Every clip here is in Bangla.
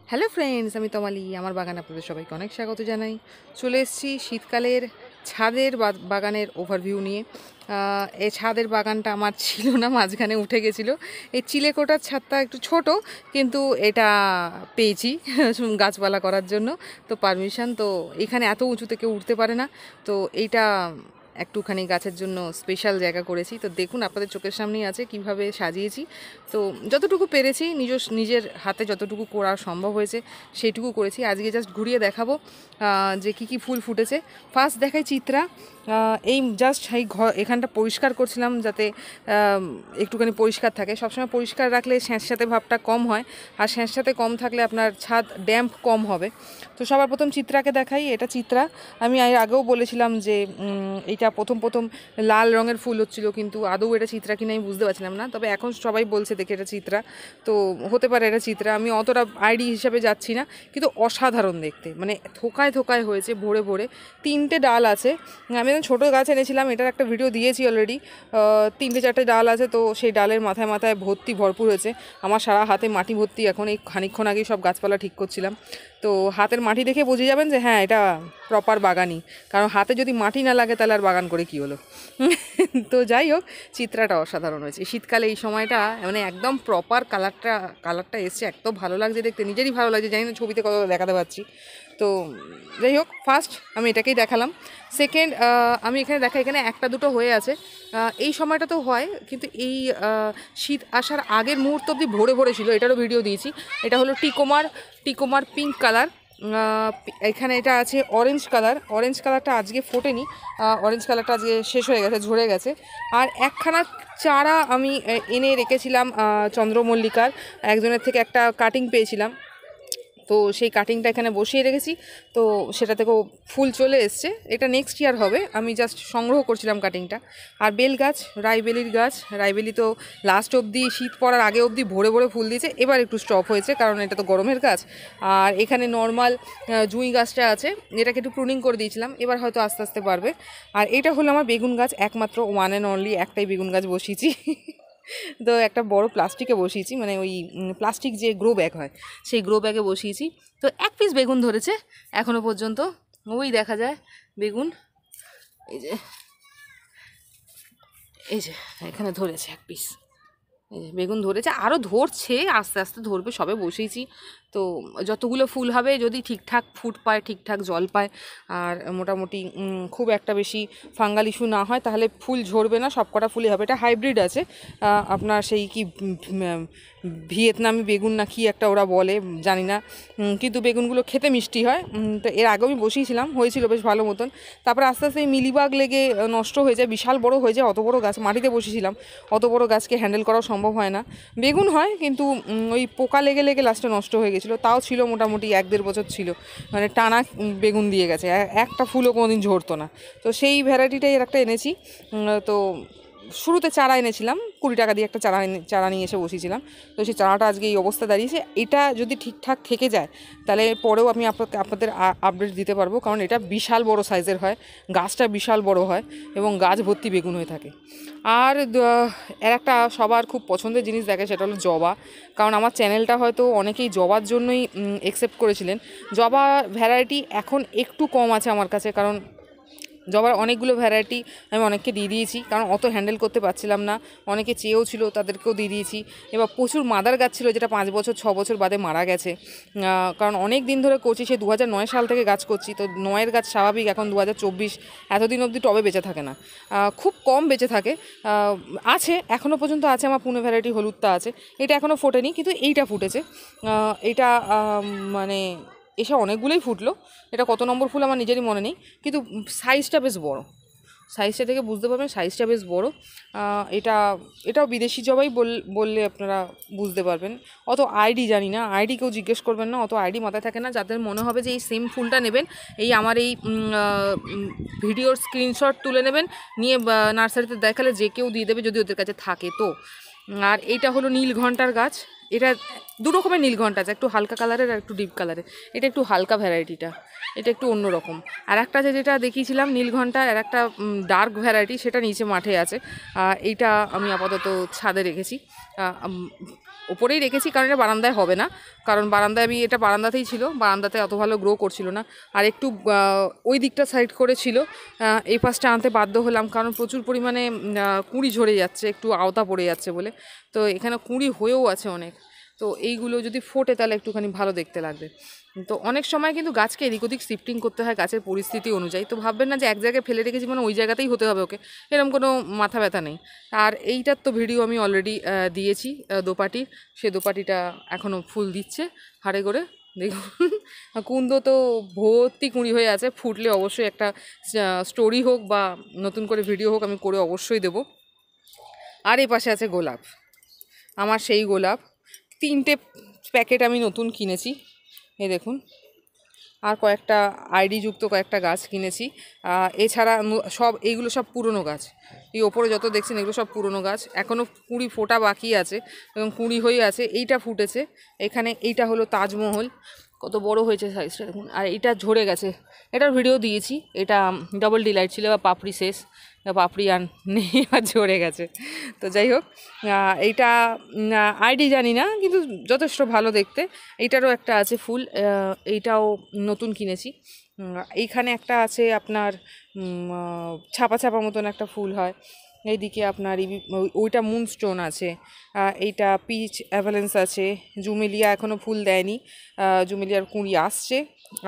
হ্যালো ফ্রেন্ডস, আমি তমালি। আমার বাগান আপনাদের সবাইকে অনেক স্বাগত জানাই। চলে এসেছি শীতকালের ছাদের বাগানের ওভারভিউ নিয়ে। এই ছাদের বাগানটা আমার ছিল না, মাঝখানে উঠে গেছিলো। এই চিলেকোটার ছাদটা একটু ছোট, কিন্তু এটা পেয়েছি গাছপালা করার জন্য তো পারমিশন। তো এখানে এত উঁচুতে কেউ উঠতে পারে না, তো এইটা একটুখানি গাছের জন্য স্পেশাল জায়গা করেছি। তো দেখুন, আপনাদের চোখের সামনেই আছে কিভাবে সাজিয়েছি। তো যতটুকু পেরেছি নিজের হাতে যতটুকু করা সম্ভব হয়েছে সেইটুকু করেছি। আজকে জাস্ট ঘুরিয়ে দেখাবো যে কি ফুল ফুটেছে। ফার্স্ট দেখাই চিত্রা। এই জাস্ট এই এখানটা পরিষ্কার করছিলাম যাতে একটুখানি পরিষ্কার থাকে। সবসময় পরিষ্কার রাখলে স্যাঁতস্যাঁতে ভাবটা কম হয়, আর স্যাঁতস্যাঁতে কম থাকলে আপনার ছাদ ড্যাম্প কম হবে। তো সবার প্রথম চিত্রাকে দেখাই। এটা চিত্রা। আমি এর আগেও বলেছিলাম যে এইটা প্রথম লাল রঙের ফুল হচ্ছিলো, কিন্তু আদৌ এটা চিত্রা কিনা আমি বুঝতে পারছিলাম না। তবে এখন সবাই বলছে দেখে এটা চিত্রা, তো হতে পারে এটা চিত্রা। আমি অতটা আইডি হিসাবে যাচ্ছি না, কিন্তু অসাধারণ দেখতে, মানে থোকায় থোকায় হয়েছে ভরে ভরে। 3টে ডাল আছে। আমি যখন ছোটো গাছ এনেছিলাম, এটার একটা ভিডিও দিয়েছি অলরেডি। 3-4টে ডাল আছে, তো সেই ডালের মাথায় মাথায় ভরপুর হয়েছে। আমার সারা হাতে মাটি ভর্তি। এখন এই খানিকক্ষণ আগেই সব গাছপালা ঠিক করছিলাম। তো হাতের মাটি দেখে বুঝে যাবেন যে হ্যাঁ, এটা প্রপার বাগানই। কারণ হাতে যদি মাটি না লাগে তাহলে আর বাগান করে কী হলো। তো যাই হোক, চিত্রাটা অসাধারণ হয়েছে। শীতকালে এই সময়টা মানে একদম প্রপার কালারটা এসছে, একদম ভালো লাগছে দেখতে, নিজেরই ভালো লাগছে। জানি না ছবিতে কত দেখাতে পারছি। তো যাই হোক, ফার্স্ট আমি এটাকেই দেখালাম। সেকেন্ড, আমি এখানে এখানে একটা দুটো হয়ে আছে। এই সময়টা তো হয়, কিন্তু এই শীত আসার আগের মুহূর্ত অবধি ভরে ভরে ছিল। এটারও ভিডিও দিয়েছি। এটা হলো টিকোমার পিঙ্ক কালার। এখানে এটা আছে অরেঞ্জ কালারটা আজকে ফোটেনি। অরেঞ্জ কালারটা আজকে শেষ হয়ে গেছে, ঝরে গেছে। আর একখানা চারা আমি এনে রেখেছিলাম চন্দ্রমল্লিকার, একজনের থেকে একটা কাটিং পেয়েছিলাম। তো সেই কাটিংটা এখানে বসিয়ে রেখেছি। তো সেটা থেকেও ফুল চলে এসছে। এটা নেক্সট ইয়ার হবে, আমি জাস্ট সংগ্রহ করছিলাম কাটিংটা। আর বেল গাছ, রাইবেলি তো লাস্ট অবধি, শীত পড়ার আগে অবধি ভরে ভরে ফুল দিয়েছে। এবার একটু স্টপ হয়েছে, কারণ এটা তো গরমের গাছ। আর এখানে নর্মাল জুঁই গাছটা আছে, এটাকে একটু প্রুনিং করে দিয়েছিলাম, এবার হয়তো আস্তে আস্তে পারবে। আর এটা হলো আমার বেগুন গাছ, একমাত্র ওয়ান অ্যান্ড অনলি একটাই বেগুন গাছ বসিয়েছি। তো একটা বড় প্লাস্টিকে বসিয়েছি, মানে ওই প্লাস্টিক যে গ্রো ব্যাগ হয়, সেই গ্রো ব্যাগে বসিয়েছি। তো 1 পিস বেগুন ধরেছে এখনও পর্যন্ত। ওই দেখা যায় বেগুন, এই যে এখানে ধরেছে 1 পিস। এই যে বেগুন ধরেছে, আরও ধরছে, আস্তে আস্তে ধরবে, সবে বসিয়েছি। তো যতগুলো ফুল হবে, যদি ঠিকঠাক ফুট পায়, ঠিকঠাক জল পায়, আর মোটামুটি খুব একটা বেশি ফাঙ্গাল ইস্যু না হয়, তাহলে ফুল ঝরবে না, সব কটা ফুলই হবে। এটা হাইব্রিড আছে, আপনার সেই কি ভিয়েতনামি বেগুন না কি একটা ওরা বলে, জানি না, কিন্তু বেগুনগুলো খেতে মিষ্টি হয়। তো এর আগেও আমি বসিয়েছিলাম, হয়েছিল বেশ ভালো মতন। তারপরে আস্তে আস্তে মিলিবাগ লেগে নষ্ট হয়ে যায়, বিশাল বড় হয়ে যায়। অত বড় গাছ মাটিতে বসিয়েছিলাম, অত বড় গাছকে হ্যান্ডেল করাও সম্ভব হয় না। বেগুন হয়, কিন্তু ওই পোকা লেগে লেগে লাস্টে নষ্ট হয়ে গেছিলো। তাও ছিল মোটামুটি 1-1.5 বছর ছিল, মানে টানা বেগুন দিয়ে গেছে, একটা ফুলও কোনোদিন ঝরতো না। তো সেই ভ্যারাইটিটাই এর একটা এনেছি। তো শুরুতে চারা এনেছিলাম 20 টাকা দিয়ে, একটা চারা নিয়ে এসে বসিয়েছিলাম। তো সেই চারাটা আজকে এই অবস্থা দাঁড়িয়েছে। এটা যদি ঠিকঠাক থেকে যায়, তাহলে পরেও আমি আপনাদের আপডেট দিতে পারবো, কারণ এটা বিশাল বড় সাইজের হয়, গাছটা বিশাল বড় হয়, এবং গাছ ভর্তি বেগুন হয়ে থাকে। আর এর একটা সবার খুব পছন্দের জিনিস দেখে, সেটা হলো জবা। কারণ আমার চ্যানেলটা হয়তো অনেকেই জবার জন্যই অ্যাকসেপ্ট করেছিলেন। জবা ভ্যারাইটি এখন একটু কম আছে আমার কাছে, কারণ জবার অনেকগুলো ভ্যারাইটি আমি অনেককে দিয়ে দিয়েছি, কারণ অত হ্যান্ডেল করতে পারছিলাম না। অনেকে চেয়েও ছিল, তাদেরকেও দিয়ে দিয়েছি। এবার প্রচুর মাদার গাছ ছিল, যেটা 5 বছর 6 বছর বাদে মারা গেছে। কারণ অনেক দিন ধরে করছি, সে 2009 সাল থেকে গাছ করছি। তো 9-এর গাছ স্বাভাবিক, এখন 2024, এতদিন অবধি টবে বেঁচে থাকে না, খুব কম বেঁচে থাকে। আছে, এখনও পর্যন্ত আছে আমার পুনে ভ্যারাইটি হলুদটা আছে। এটা এখনও ফোটেনি, কিন্তু এইটা ফুটেছে। এটা মানে এসে অনেকগুলোই ফুটলো। এটা কত নম্বর ফুল আমার নিজেরই মনে নেই, কিন্তু সাইজটা বেশ বড়। সাইজটা থেকে বুঝতে পারবেন, সাইজটা বেশ বড়। এটাও বিদেশি জবাই বললে আপনারা বুঝতে পারবেন। অত আইডি জানি না, আইডি কেউ জিজ্ঞেস করবেন না, অত আইডি মাথায় থাকে না। যাদের মনে হবে যে এই সেম ফুলটা নেবেন, এই আমার এই ভিডিওর স্ক্রিনশট তুলে নেবেন, নিয়ে নার্সারিতে দেখালে যে কেউ দিয়ে দেবে, যদি ওদের কাছে থাকে তো। আর এইটা হলো নীলঘণ্টার গাছ। এটা 2 রকমের নীলঘণ্টা আছে, একটু হালকা কালারের আর একটু ডিপ কালারের। এটা একটু হালকা ভ্যারাইটিটা, এটা একটু অন্যরকম। আর একটা আছে যেটা দেখিয়েছিলাম নীলঘণ্টা, আর একটা ডার্ক ভ্যারাইটি, সেটা নিচে মাঠে আছে। এইটা আমি আপাতত ছাদে রেখেছি। ওপরেই রেখেছি, কারণ এটা বারান্দায় হবে না, কারণ বারান্দায় আমি এটা বারান্দাতেই ছিল, বারান্দাতে অত ভালো গ্রো করছিল না। আর একটু ওই দিকটা সাইড করেছিল, এই পাশটা আনতে বাধ্য হলাম, কারণ প্রচুর পরিমাণে কুঁড়ি ঝরে যাচ্ছে, একটু আওতা পড়ে যাচ্ছে বলে। তো এখানে কুঁড়ি হয়েও আছে অনেক, তো এইগুলো যদি ফোটে তাহলে একটুখানি ভালো দেখতে লাগবে। তো অনেক সময় কিন্তু গাছকে এদিক ওদিক শিফটিং করতে হয় গাছের পরিস্থিতি অনুযায়ী। তো ভাববেন না যে এক জায়গায় ফেলে রেখেছি মানে ওই জায়গাতেই হতে হবে ওকে, এরকম কোনো মাথা ব্যথা নেই। আর এইটার তো ভিডিও আমি অলরেডি দিয়েছি, দোপাটির। সে দোপাটিটা এখনও ফুল দিচ্ছে হাড়ে করে, দেখুন। কুন্দ তো ভর্তি কুঁড়ি হয়ে আছে, ফুটলে অবশ্যই একটা স্টোরি হোক বা নতুন করে ভিডিও হোক আমি করে অবশ্যই দেবো। আর এই পাশে আছে গোলাপ, আমার সেই গোলাপ 3টে প্যাকেট আমি নতুন কিনেছি, এই দেখুন। আর কয়েকটা আইডিযুক্ত কয়েকটা গাছ কিনেছি। এছাড়া সব এইগুলো সব পুরনো গাছ, এই ওপরে যত দেখছেন এগুলো সব পুরনো গাছ, এখনও কুঁড়ি ফোটা বাকি আছে এবং কুঁড়ি হয়ে আছে। এইটা ফুটেছে এখানে, এইটা হলো তাজমহল, কত বড় হয়েছে সাইজটা দেখুন। আর এইটা ঝরে গেছে, এটার ভিডিও দিয়েছি, এটা ডাবল ডিলাইট ছিল, বা পাপড়ি শেষ, পাপড়ি আর নেই, আর ঝরে গেছে। তো যাই হোক, এইটা আইডি জানি না, কিন্তু যথেষ্ট ভালো দেখতে। এইটারও একটা আছে ফুল, এইটাও নতুন কিনেছি। এইখানে একটা আছে আপনার ছাপা ছাপা মতন একটা ফুল হয়। এইদিকে আপনার ওইটা মুনস্টোন আছে, এইটা পিচ অ্যাভালেন্স আছে, জুমেলিয়া এখনও ফুল দেয়নি, জুমেলিয়ার কুঁড়ি আসছে,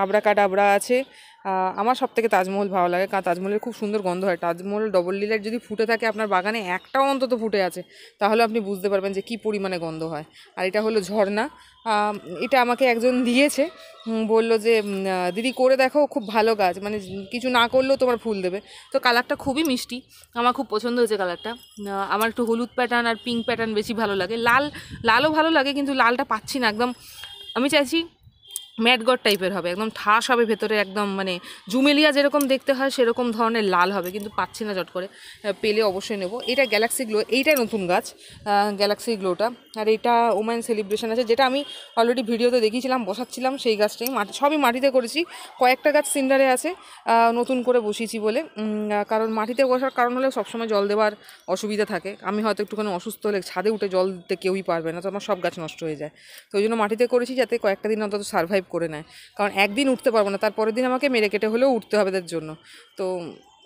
আবরাকাডাবরা আছে। আমার সবথেকে তাজমহল ভালো লাগে, কারণ তাজমহলের খুব সুন্দর গন্ধ হয়। তাজমহল ডবল ডিলাইট যদি ফুটে থাকে আপনার বাগানে, একটাও অন্তত ফুটে আছে, তাহলে আপনি বুঝতে পারবেন যে কী পরিমাণে গন্ধ হয়। আর এটা হলো ঝর্ণা, এটা আমাকে একজন দিয়েছে, বলল যে দিদি করে দেখো, খুব ভালো গাছ, মানে কিছু না করলেও তোমার ফুল দেবে। তো কালারটা খুবই মিষ্টি, আমার খুব পছন্দ হয়েছে কালারটা। আমার একটু হলুদ প্যাটার্ন আর পিঙ্ক প্যাটার্ন বেশি ভালো লাগে, লালও ভালো লাগে, কিন্তু লালটা পাচ্ছি না একদম। আমি চাইছি ম্যাটগড টাইপের হবে, একদম ঠাস হবে ভেতরে, একদম মানে জুমেলিয়া যেরকম দেখতে হয় সেরকম ধরনের লাল হবে, কিন্তু পাচ্ছি না চট করে, পেলে অবশ্যই নেব। এটা গ্যালাক্সি গ্লো, এইটাই নতুন গাছ, গ্যালাক্সি গ্লোটা। আর এটা ওম্যান সেলিব্রেশন আছে, যেটা আমি অলরেডি ভিডিওতে দেখিয়েছিলাম, বসাচ্ছিলাম সেই গাছটাই, সবই মাটিতে করেছি, কয়েকটা গাছ সিন্ডারে আছে, নতুন করে বসিয়েছি বলে। কারণ মাটিতে বসার কারণ হলে সবসময় জল দেওয়ার অসুবিধা থাকে, আমি হয়তো একটুখানি অসুস্থ হলে ছাদে উঠে জল দিতে কেউই পারবে না, তো আমার সব গাছ নষ্ট হয়ে যায়। তো ওই জন্য মাটিতে করেছি, যাতে কয়েকটা দিন অন্তত সার্ভাইভ করে নেয়, কারণ একদিন উঠতে পারবো না, তারপরের দিন আমাকে মেরে কেটে হলেও উঠতে হবে তার জন্য। তো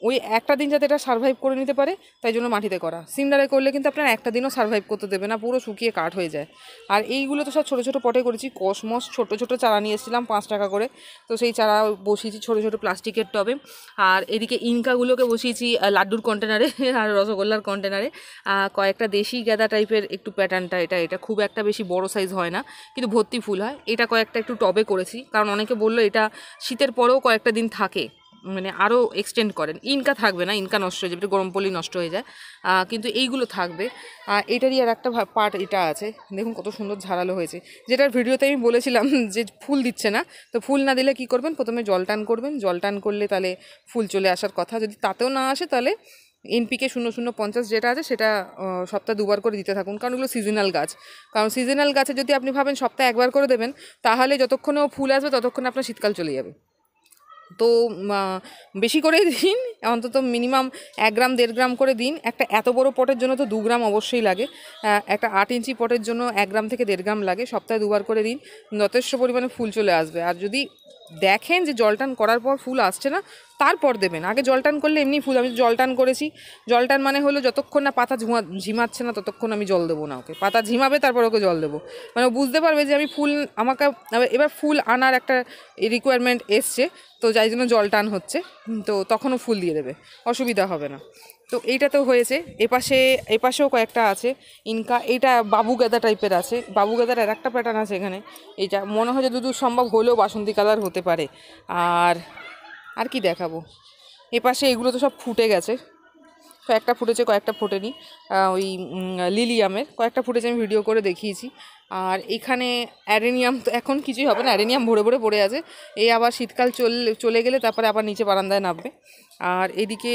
ওই একটা দিন যাতে এটা সার্ভাইভ করে নিতে পারে, তাই জন্য মাটিতে করা। সিন্ডারে করলে কিন্তু আপনার একটা দিনও সার্ভাইভ করতে দেবে না, পুরো শুকিয়ে কাঠ হয়ে যায়। আর এইগুলো তো সব ছোটো ছোটো পটে করেছি, কসমস ছোটো ছোটো চারা নিয়ে এসেছিলাম 5 টাকা করে, তো সেই চারা বসিয়েছি ছোটো ছোটো প্লাস্টিকের টবে। আর এদিকে ইনকাগুলোকে বসিয়েছি লাড্ডুর কন্টেনারে আর রসগোল্লার কন্টেনারে। কয়েকটা দেশি গাঁদা টাইপের একটু প্যাটার্নটা, এটা খুব একটা বেশি বড় সাইজ হয় না, কিন্তু ভর্তি ফুল হয়। এটা কয়েকটা একটু টবে করেছি, কারণ অনেকে বললো এটা শীতের পরেও কয়েকটা দিন থাকে, মানে আরও এক্সটেন্ড করেন। ইনকা থাকবে না, ইনকা নষ্ট হয়ে যাবে, গরম পড়লেই নষ্ট হয়ে যায়, কিন্তু এইগুলো থাকবে। এটারই আর একটা পার্ট এটা আছে, দেখুন কত সুন্দর ঝাড়ালো হয়েছে। যেটার ভিডিওতে আমি বলেছিলাম যে ফুল দিচ্ছে না, তো ফুল না দিলে কি করবেন, প্রথমে জল টান করবেন, জল টান করলে তাহলে ফুল চলে আসার কথা। যদি তাতেও না আসে তাহলে NPK 0050 যেটা আছে সেটা সপ্তাহে 2বার করে দিতে থাকুন, কারণ ওগুলো সিজনাল গাছ। কারণ সিজনাল গাছে যদি আপনি ভাবেন সপ্তাহে 1বার করে দেবেন, তাহলে যতক্ষণে ও ফুল আসবে ততক্ষণে আপনার শীতকাল চলে যাবে। তো বেশি করেই দিন, অন্তত মিনিমাম 1 গ্রাম 1.5 গ্রাম করে দিন। একটা এত বড় পটের জন্য তো 2 গ্রাম অবশ্যই লাগে, একটা 8 ইঞ্চি পটের জন্য 1 গ্রাম থেকে 1.5 গ্রাম লাগে। সপ্তাহে 2বার করে দিন, যথেষ্ট পরিমাণে ফুল চলে আসবে। আর যদি দেখেন যে জলটান করার পর ফুল আসছে না, তারপর দেবেন। আগে জলটান করলে এমনি ফুল, আমি জলটান করেছি, জলটান মানে হলো যতক্ষণ না পাতা ঝিমাচ্ছে না ততক্ষণ আমি জল দেবো না ওকে, পাতা ঝিমাবে তারপর ওকে জল দেবো, মানে বুঝতে পারবে যে আমি ফুল, আমাকে এবার ফুল আনার একটা রিকোয়ারমেন্ট এসছে, তো যাই জন্য জল টান হচ্ছে, তো তখনও ফুল দিয়ে দেবে, অসুবিধা হবে না। তো এইটা তো হয়েছে। এপাশেও কয়েকটা আছে ইনকা, এইটা বাবু গাঁদা টাইপের আছে, বাবু গাঁদার আর একটা প্যাটার্ন আছে এখানে, এইটা মনে হয় যে যতদূর সম্ভব হলেও বাসন্তী কালার হতে পারে। আর কি দেখাবো, এপাশে এগুলো তো সব ফুটে গেছে, কয়েকটা ফুটেছে কয়েকটা ফোটেনি, ওই লিলিয়ামের কয়েকটা ফুটেছে, আমি ভিডিও করে দেখিয়েছি। আর এখানে অ্যাডেনিয়াম তো এখন কিছুই হবে না, অ্যাডেনিয়াম ভরে ভরে পড়ে আছে, এই আবার শীতকাল চলে গেলে তারপরে আবার নিচে বারান্দায় নামবে। আর এদিকে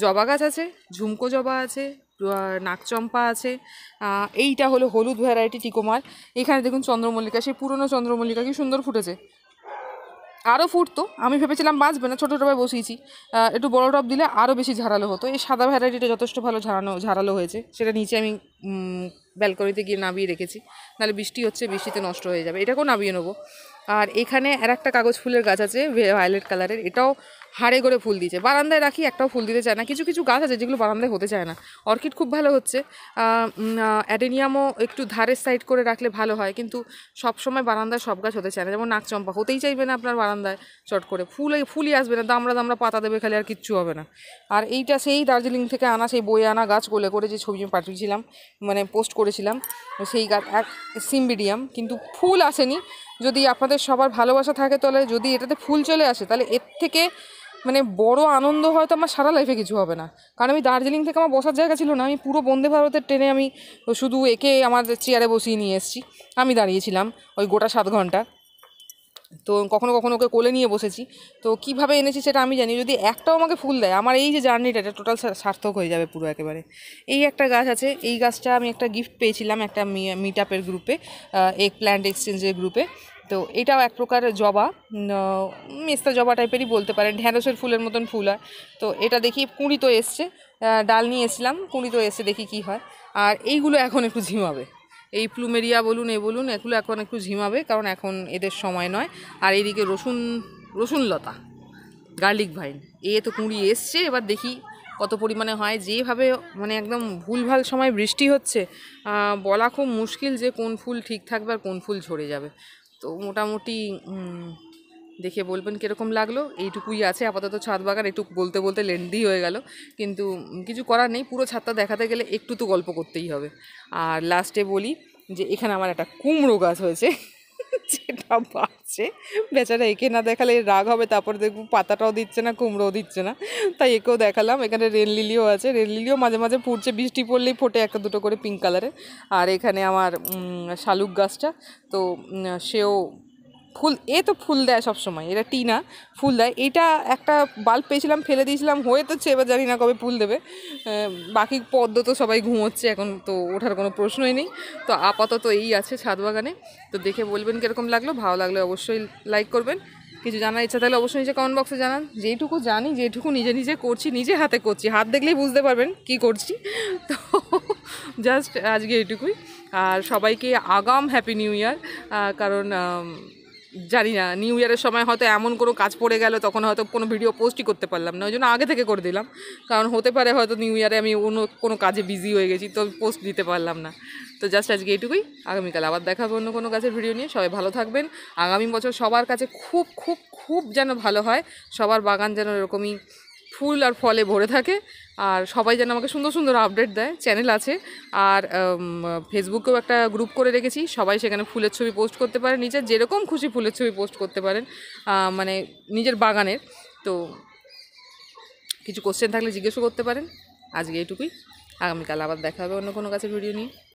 জবা গাছ আছে, ঝুমকো জবা আছে, নাকচম্পা আছে, এইটা হলো হলুদ ভ্যারাইটি টিকোমার। এখানে দেখুন চন্দ্রমল্লিকা, সেই পুরনো চন্দ্রমল্লিকা কি সুন্দর ফুটেছে, আরও ফুটতো, আমি ভেবেছিলাম বাঁচবে না, ছোটো টবে বসিয়েছি, একটু বড় টব দিলে আরও বেশি ঝাড়ালো হতো। এই সাদা ভ্যারাইটিটা যথেষ্ট ভালো ঝাড়ালো হয়েছে, সেটা নিচে আমি ব্যালকনিতে গিয়ে নামিয়ে রেখেছি, নাহলে বৃষ্টি হচ্ছে, বৃষ্টিতে নষ্ট হয়ে যাবে, এটাকেও নামিয়ে নেবো। আর এখানে আর একটা কাগজ ফুলের গাছ আছে ভায়োলেট কালারের, এটাও হাড়ে করে ফুল দিয়েছে, বারান্দায় রাখি একটাও ফুল দিতে চায় না। কিছু কিছু গাছ আছে যেগুলো বারান্দায় হতে চায় না। অর্কিড খুব ভালো হচ্ছে, অ্যাডেনিয়ামও একটু ধারের সাইড করে রাখলে ভালো হয়, কিন্তু সবসময় বারান্দায় সব গাছ হতে চায় না। যেমন নাকচম্পা হতেই চাইবে না আপনার বারান্দায় চট করে, ফুলই আসবে না, দামড়া দামড়া পাতা দেবে খালি, আর কিচ্ছু হবে না। আর এইটা সেই দার্জিলিং থেকে আনা, সেই বয়ে আনা গাছ, কোলে করে যে ছবি আমি পাঠিয়েছিলাম, মানে পোস্ট করেছিলাম, সেই গাছ এক সিম্বিডিয়াম, কিন্তু ফুল আসেনি। যদি আপনাদের সবার ভালোবাসা থাকে তাহলে যদি এটাতে ফুল চলে আসে, তাহলে এর থেকে মানে বড় আনন্দ হয়তো আমার সারা লাইফে কিছু হবে না। কারণ আমি দার্জিলিং থেকে আমার বসার জায়গা ছিল না, আমি পুরো বন্দে ভারতের ট্রেনে আমি শুধু একে আমার চেয়ারে বসিয়ে নিয়ে এসেছি, আমি দাঁড়িয়েছিলাম ওই গোটা 7 ঘন্টা। তো কখনো কখনো ওকে কোলে নিয়ে বসেছি। তো কীভাবে এনেছি সেটা আমি জানি, যদি একটাও আমাকে ফুল দেয়, আমার এই যে জার্নিটা এটা টোটাল সার্থক হয়ে যাবে পুরো একেবারে। এই একটা গাছ আছে, এই গাছটা আমি একটা গিফট পেয়েছিলাম একটা মিট আপের গ্রুপে, এগ প্ল্যান্ট এক্সচেঞ্জের গ্রুপে। তো এটাও এক প্রকার জবা, মেস্তা জবা টাইপেরই বলতে পারেন, ঢ্যাঁড়সের ফুলের মতন ফুল হয়। তো এটা দেখি কুঁড়ি তো এসছে, ডাল নিয়ে এসেছিলাম, কুঁড়ি তো এসছে, দেখি কি হয়। আর এইগুলো এখন একটু ঝিমাবে, এই প্লুমেরিয়া বলুন বলুন, এগুলো এখন একটু ঝিমাবে, কারণ এখন এদের সময় নয়। আর এইদিকে রসুন লতা, গার্লিক ভাইন, এ তো কুঁড়ি এসছে, এবার দেখি কত পরিমাণে হয়। যেভাবে মানে একদম ভুলভাল সময় বৃষ্টি হচ্ছে, বলা খুব মুশকিল যে কোন ফুল ঠিক থাকবে আর কোন ফুল ঝরে যাবে। তো মোটামুটি দেখে বলবেন কীরকম লাগলো। এইটুকুই আছে আপাতত ছাদ বাগান, একটু বলতে বলতে লেন্দি হয়ে গেল, কিন্তু কিছু করার নেই, পুরো ছাদটা দেখাতে গেলে একটু তো গল্প করতেই হবে। আর লাস্টে বলি যে এখানে আমার একটা কুমড়ো গাছ হয়েছে, যেটা বাড়ছে, বেচারা একে না দেখালে রাগ হবে, তারপর দেখবো পাতাটাও দিচ্ছে না, কুমড়োও দিচ্ছে না, তাই একেও দেখালাম। এখানে রেন লিলিও আছে, রেন লিলিও মাঝে মাঝে ফুটছে, বৃষ্টি পড়লেই ফোটে একটা দুটো করে পিঙ্ক কালারের। আর এখানে আমার শালুক গাছটা, তো সেও ফুল, তো ফুল দেয় সবসময়, এটা টিনা, ফুল দেয়। এটা একটা বাল্ব পেয়েছিলাম, ফেলে দিয়েছিলাম, হয়ে তো এবার জানি না কবে ফুল দেবে। বাকি পদ্ম তো সবাই ঘুমোচ্ছে এখন, তো ওঠার কোনো প্রশ্নই নেই। তো আপাতত এই আছে ছাদ বাগানে। তো দেখে বলবেন কীরকম লাগলো, ভালো লাগলে অবশ্যই লাইক করবেন, কিছু জানার ইচ্ছা থাকলে অবশ্যই নিচে কমেন্ট বক্সে জানান। যেইটুকু জানি, যেটুকু নিজে নিজে করছি, নিজে হাতে করছি, হাত দেখলেই বুঝতে পারবেন কি করছি। তো জাস্ট আজকে এইটুকুই। আর সবাইকে আগাম হ্যাপি নিউ ইয়ার। কারণ জানি না নিউ ইয়ারের সময় হয়তো এমন কোনো কাজ পড়ে গেল, তখন হয়তো কোনো ভিডিও পোস্টই করতে পারলাম না, ওই জন্য আগে থেকে করে দিলাম। কারণ হতে পারে হয়তো নিউ ইয়ারে আমি অন্য কোনো কাজে বিজি হয়ে গেছি, তো পোস্ট দিতে পারলাম না। তো জাস্ট আজকে এইটুকুই, আগামীকাল আবার দেখা হবে অন্য কোনো কাজের ভিডিও নিয়ে। সবাই ভালো থাকবেন, আগামী বছর সবার কাছে খুব খুব খুব যেন ভালো হয়, সবার বাগান যেন এরকমই ফুল আর ফলে ভরে থাকে, আর সবাই যেন আমাকে সুন্দর সুন্দর আপডেট দেয়। চ্যানেল আছে, আর ফেসবুকেও একটা গ্রুপ করে রেখেছি, সবাই সেখানে ফুলের ছবি পোস্ট করতে পারে, নিজের যেরকম খুশি ফুলের ছবি পোস্ট করতে পারেন, মানে নিজের বাগানের। তো কিছু কোশ্চেন থাকলে জিজ্ঞেসও করতে পারেন। আজকে এইটুকুই, আগামীকাল আবার দেখা হবে অন্য কোনো গাছের ভিডিও নিয়ে।